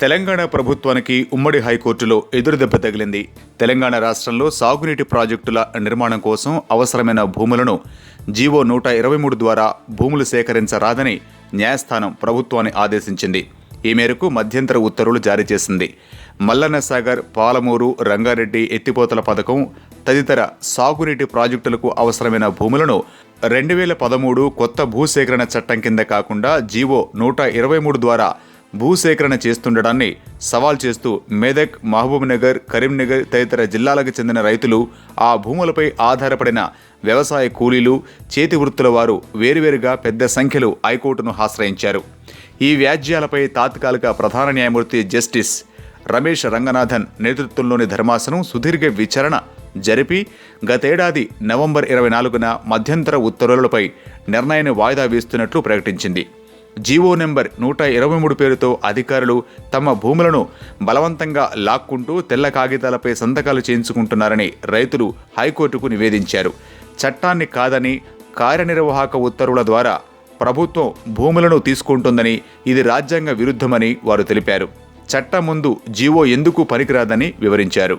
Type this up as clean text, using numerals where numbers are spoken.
తెలంగాణ ప్రభుత్వానికి ఉమ్మడి హైకోర్టులో ఎదురుదెబ్బ తగిలింది. తెలంగాణ రాష్ట్రంలో సాగునీటి ప్రాజెక్టుల నిర్మాణం కోసం అవసరమైన భూములను జీవో 123 ద్వారా భూములు సేకరించరాదని న్యాయస్థానం ప్రభుత్వాన్ని ఆదేశించింది. ఈ మేరకు మధ్యంతర ఉత్తర్వులు జారీ చేసింది. మల్లన్న సాగర్, పాలమూరు, రంగారెడ్డి ఎత్తిపోతల పథకం తదితర సాగునీటి ప్రాజెక్టులకు అవసరమైన భూములను 2013 కొత్త భూసేకరణ చట్టం కింద కాకుండా జీవో 123 ద్వారా భూసేకరణ చేస్తుండడాన్ని సవాల్ చేస్తూ మెదక్, మహబూబ్నగర్, కరీంనగర్ తదితర జిల్లాలకు చెందిన రైతులు, ఆ భూములపై ఆధారపడిన వ్యవసాయ కూలీలు, చేతి వృత్తుల వారు వేరువేరుగా పెద్ద సంఖ్యలో హైకోర్టును ఆశ్రయించారు. ఈ వ్యాజ్యాలపై తాత్కాలిక ప్రధాన న్యాయమూర్తి జస్టిస్ రమేష్ రంగనాథన్ నేతృత్వంలోని ధర్మాసనం సుదీర్ఘ విచారణ జరిపి గతేడాది నవంబర్ 24న మధ్యంతర ఉత్తర్వులపై నిర్ణయాన్ని వాయిదా వేస్తున్నట్లు ప్రకటించింది. జీవో నెంబర్ 123 పేరుతో అధికారులు తమ భూములను బలవంతంగా లాక్కుంటూ తెల్ల కాగితాలపై సంతకాలు చేయించుకుంటున్నారని రైతులు హైకోర్టుకు నివేదించారు. చట్టాన్ని కాదని కార్యనిర్వాహక ఉత్తర్వుల ద్వారా ప్రభుత్వం భూములను తీసుకుంటుందని, ఇది రాజ్యాంగ విరుద్ధమని వారు తెలిపారు. చట్టం ముందు జీవో ఎందుకు పనికిరాదని వివరించారు.